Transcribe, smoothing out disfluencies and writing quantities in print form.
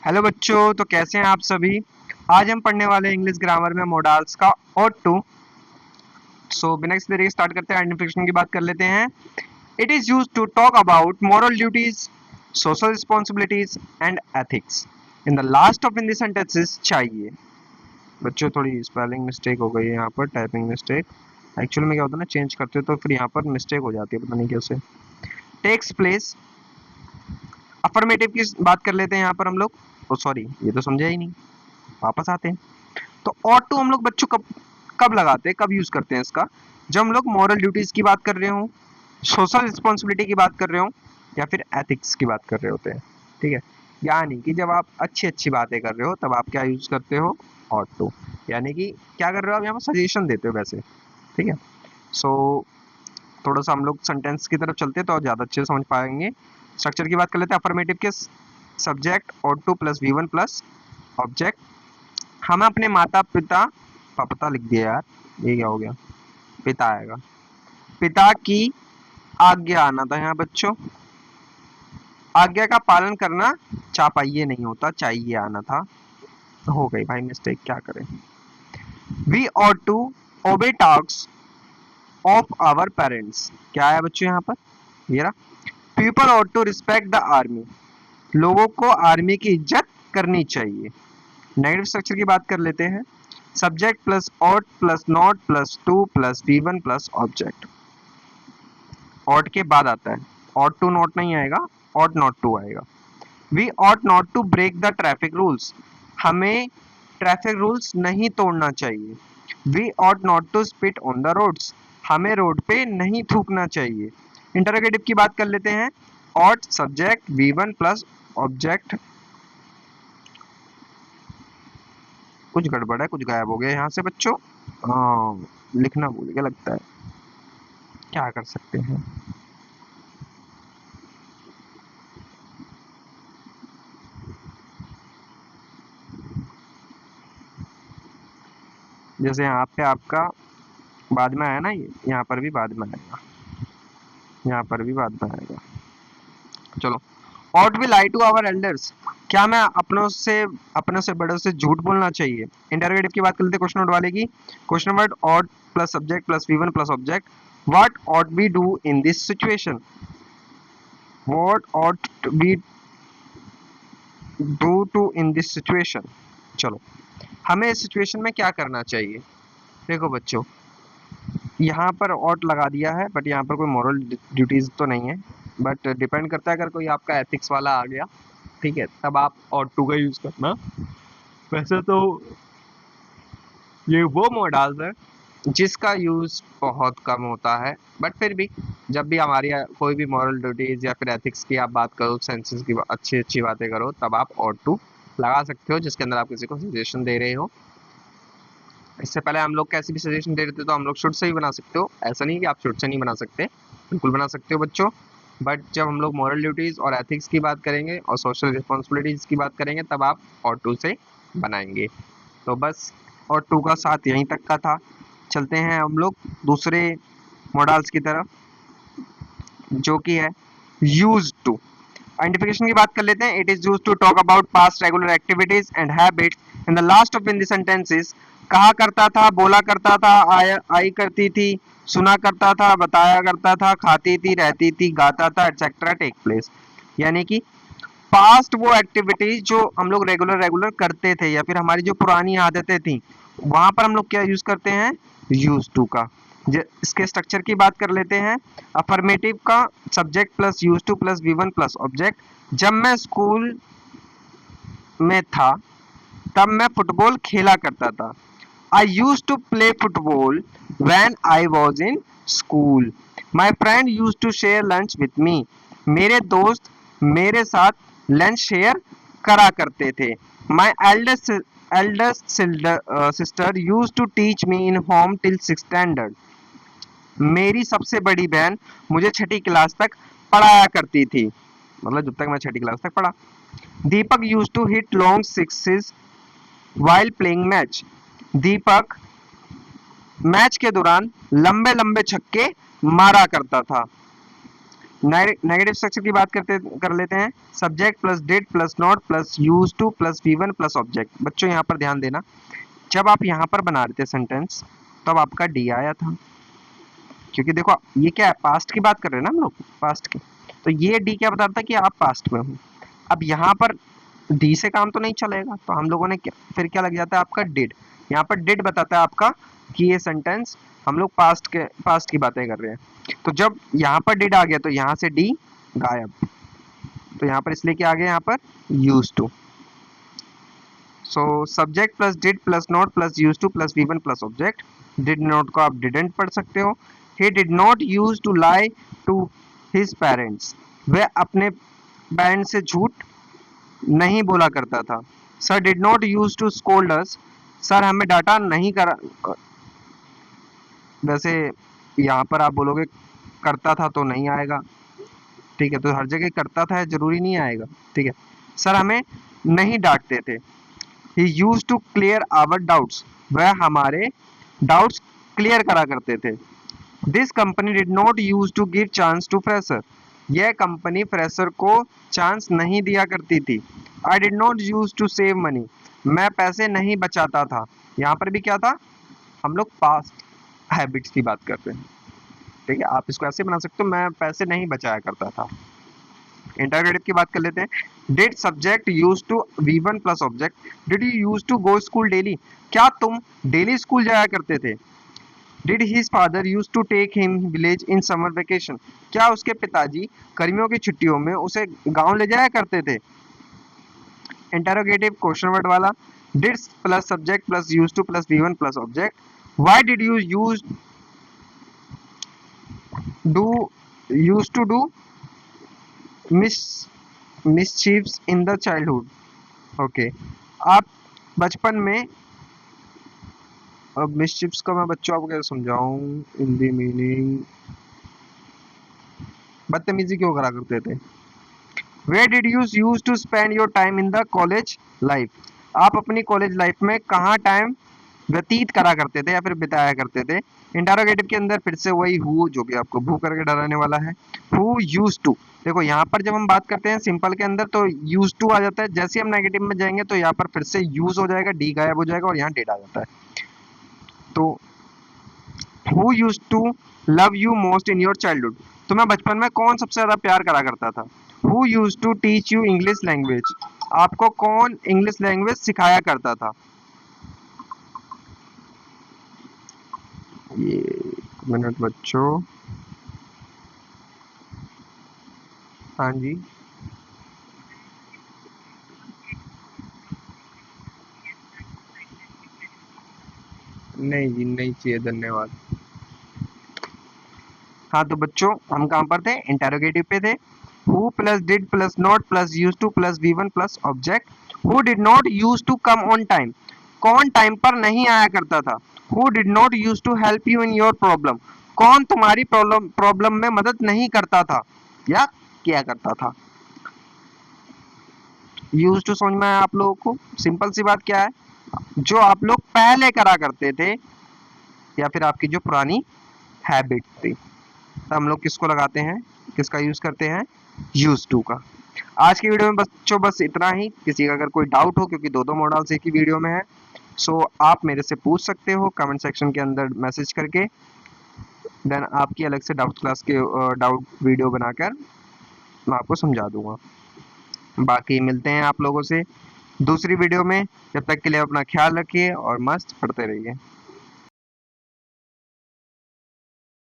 Hello बच्चों, तो कैसे हैं आप सभी। आज हम पढ़ने वाले इंग्लिश ग्रामर में मोडाल्स का और टू। सो बिना किसी देरी के स्टार्ट करते हैं। आइडेंटिफिकेशन की बात कर लेते हैं। It is used to talk about moral duties, social responsibilities and ethics. In the last of in the sentences चाहिए। बच्चों थोड़ी स्पेलिंग मिस्टेक हो गई है यहाँ पर, टाइपिंग मिस्टेक। एक्चुअली में क्या होता है ना, चेंज करते तो फिर यहाँ पर मिस्टेक हो जाती है, पता नहीं कैसे। Takes place. अफर्मेटिव की बात कर लेते हैं यहाँ पर हम लोग। सॉरी, ये तो समझा ही नहीं, वापस आते हैं। तो ऑट टू हम लोग बच्चों कब कब लगाते हैं, कब यूज करते हैं इसका? जब हम लोग मॉरल ड्यूटीज की बात कर रहे हो, सोशल रिस्पॉन्सिबिलिटी की बात कर रहे हो, या फिर एथिक्स की बात कर रहे होते हैं। ठीक है, यानी कि जब आप अच्छी अच्छी बातें कर रहे हो तब आप क्या यूज करते हो? Ought to. यानी कि क्या कर रहे हो आप यहाँ पर? सजेशन देते हो वैसे। ठीक है। सो थोड़ा सा हम लोग सेंटेंस की तरफ चलते हैं तो ज्यादा अच्छे से समझ पाएंगे। स्ट्रक्चर की बात कर लेते हैं। अफर्मेटिव के subject ought to plus V1 plus object. हम अपने माता पिता, पापा लिख दिया यार, ये क्या हो गया, पिता आएगा। पिता की आज्ञा आना था यहाँ बच्चों। आज्ञा का पालन करना चापाइए नहीं होता, चाहिए आना था। हो गई भाई मिस्टेक, क्या करें। We ought to obey talks of our parents. क्या है बच्चों यहाँ पर? ये रहा। People ought to respect the army. लोगों को आर्मी की इज्जत करनी चाहिए। नेगेटिव स्ट्रक्चर की बात कर लेते हैं। Subject plus ought plus not plus two plus V1 plus object. ought के बाद आता है, ought टू नॉट नहीं आएगा, ought नॉट टू आएगा। We ought not to break the traffic rules. हमें ट्रैफिक रूल्स नहीं तोड़ना चाहिए। We ought not to spit on the roads. हमें रोड पे नहीं थूकना चाहिए। इंटरोगेटिव की बात कर लेते हैं। ought subject V1 plus object. कुछ गड़बड़ है, कुछ गायब हो गया यहाँ से बच्चों। लिखना भूल गया लगता है, क्या कर सकते हैं। जैसे यहाँ पे आपका बाद में आया ना, ये यहाँ पर भी बाद में आएगा, यहाँ पर भी बाद में आएगा। चलो, ought we lie to our elders। क्या मैं अपनों से बड़ों से झूठ बोलना चाहिए? इंटरोगेटिव की बात कर लेते हैं क्वेश्चन वर्ड वाले की। Question word ought plus subject plus V1 plus object. What ought we do in this situation? What ought we do to in this situation? चलो, हमें इस सिचुएशन में क्या करना चाहिए? देखो बच्चों, यहाँ पर ought लगा दिया है, बट यहाँ पर कोई मॉरल ड्यूटीज तो नहीं है, बट डिपेंड करता है। अगर कोई आपका एथिक्स वाला आ गया, ठीक है, तब आप ought to का यूज करना। वैसे तो ये वो मॉडल्स है जिसका यूज बहुत कम होता है, बट फिर भी जब भी हमारी कोई भी मॉरल ड्यूटीज या फिर एथिक्स की आप बात करो, सेंसेस की अच्छी अच्छी बातें करो, तब आप ought to लगा सकते हो, जिसके अंदर आप किसी को सजेशन दे रहे हो। इससे पहले हम लोग कैसे भी सजेशन दे रहे थे तो हम लोग शुड से ही बना सकते हो। ऐसा नहीं कि आप शुड से नहीं बना सकते, बिल्कुल बना सकते हो बच्चों। बट जब हम लोग मॉरल ड्यूटीज और एथिक्स की बात करेंगे और सोशल रिस्पॉन्सिबिलिटीज की बात करेंगे, तब आप ought to से बनाएंगे। तो बस ought to का साथ यहीं तक का था। चलते हैं हम लोग दूसरे मॉडल्स की तरफ, जो कि है यूज टू। आइडेंटिफिकेशन की बात कर लेते हैं। It is used to talk about past regular activities and habits in the last of in the sentences. कहा करता था, बोला करता था, आई करती थी, सुना करता था, बताया करता था, खाती थी, रहती थी, गाता था, एटसेट्रा टेक प्लेस। यानी कि पास्ट वो एक्टिविटीज जो हम लोग रेगुलर रेगुलर करते थे, या फिर हमारी जो पुरानी आदतें थी, वहां पर हम लोग क्या यूज करते हैं? यूज टू का। इसके स्ट्रक्चर की बात कर लेते हैं। अफर्मेटिव का subject plus use to plus V1 plus object. जब मैं स्कूल में था तब मैं फुटबॉल खेला करता था। I used to play football when I was in school. My friend used to share lunch with me. मेरे दोस्त मेरे साथ लंच शेयर करा करते थे। My eldest sister used to teach me in home till 6th standard. मेरी सबसे बड़ी बहन मुझे छठी क्लास तक पढ़ाया करती थी, मतलब जब तक मैं छठी क्लास तक पढ़ा। Deepak used to hit long sixes while playing match. Deepak match के दौरान लंबे लंबे छक्के मारा करता था। नेगेटिव स्ट्रक्चर की बात कर लेते हैं। Subject plus did plus not plus use to plus V1 plus object. बच्चों यहाँ पर ध्यान देना, जब आप यहाँ पर बना रहे थे सेंटेंस तब आपका डी आया था, क्योंकि देखो ये क्या है, पास्ट की बात कर रहे हैं ना हम लोग, पास्ट की, तो ये डी क्या बताता है कि आप पास्ट में हो। अब यहाँ पर डी से काम तो नहीं चलेगा, तो हम लोगों ने फिर क्या लग जाता है आपका डिड। यहाँ पर डिड बताता है आपका कि ये सेंटेंस हम लोग पास्ट की बातें कर रहे हैं। तो जब यहाँ पर डिड आ गया तो यहाँ से डी गायब, तो यहाँ पर इसलिए क्या आ गया यहाँ पर use to. So subject plus did plus not plus use to plus V1 plus object. Did not को आप डिडंट पढ़ सकते हो। He did not use to lie to his parents, वह अपने पेरेंट्स से झूठ नहीं बोला करता था। Sir did not use to scold us, sir हमें डांटा नहीं करा। वैसे यहाँ पर आप बोलोगे करता था तो नहीं आएगा, ठीक है, तो हर जगह करता था जरूरी नहीं आएगा, ठीक है। सर हमें नहीं डांटते थे। He used to clear our doubts, वह हमारे डाउट्स क्लियर करा करते थे। This company did not use to give chance to fresher, यह कंपनी फ्रेशर को चांस नहीं दिया करती थी। I did not use to save money, मैं पैसे नहीं बचाता था। यहाँ पर भी क्या था, हम लोग पास्ट हैबिट्स की बात करते हैं, ठीक है। आप इसको ऐसे बना सकते हो, मैं पैसे नहीं बचाया करता था। इंटरोगेटिव की बात कर लेते हैं। Did subject use to V1 plus object. Did you use to go school daily, क्या तुम डेली स्कूल जाया करते थे। Did his father use to take him village in summer vacation, क्या उसके पिताजी गर्मियों की छुट्टियों में उसे गांव ले जाया करते थे। इंटरोगेटिव क्वेश्चन वर्ड वाला। Did plus subject plus use to plus V1 plus object. Why did you use to do mischiefs in the childhood, okay. आप बचपन में, अब mischiefs का मैं बच्चों आपको कैसे समझाऊं, इन दी मीनिंग, बदतमीजी क्यों करा करते थे। Where did you use to spend your time in the college life, आप अपनी कॉलेज लाइफ में कहाँ टाइम व्यतीत करा करते थे या फिर बिताया करते थे। इंटरोगेटिव के अंदर फिर से वही हु, जो कि आपको भू करके डराने वाला है। हु यूज टू, देखो यहाँ पर जब हम बात करते हैं सिंपल के अंदर तो यूज टू आ जाता है, जैसे हम नेगेटिव में जाएंगे तो यहाँ पर फिर से यूज हो जाएगा, डी गायब हो जाएगा और यहाँ डेड आ जाता है। तो who use to love you most in your childhood, तुम्हें बचपन में कौन सबसे ज्यादा प्यार करा करता था। Who use to teach you English language, आपको कौन इंग्लिश लैंग्वेज सिखाया करता था। ये मिनट बच्चों, हाँ जी, नहीं जी नहीं चाहिए, धन्यवाद। हाँ तो बच्चों हम कहाँ पर थे, इंटेरोगेटिव पे थे। Who plus did plus not plus use to plus V1 plus object. Who did not use to come on time, कौन टाइम पर नहीं आया करता था। Who did not use to help you in your problem, कौन तुम्हारी problem में मदद नहीं करता था या किया करता था। यूज टू समझ में आया आप लोगों को। सिंपल सी बात क्या है, जो आप लोग पहले करा करते थे या फिर आपकी जो पुरानी हैबिट थी, तो हम लोग किसको लगाते हैं, किसका यूज करते हैं, यूज टू का। आज की वीडियो में बच्चों बस इतना ही। किसी का अगर कोई डाउट हो, क्योंकि दो दो मॉडल्स एक ही वीडियो में है, सो आप मेरे से पूछ सकते हो कमेंट सेक्शन के अंदर मैसेज करके। देन आपकी अलग से डाउट क्लास के डाउट वीडियो बनाकर मैं आपको समझा दूंगा। बाकी मिलते हैं आप लोगों से दूसरी वीडियो में, जब तक के लिए अपना ख्याल रखिए और मस्त पढ़ते रहिए।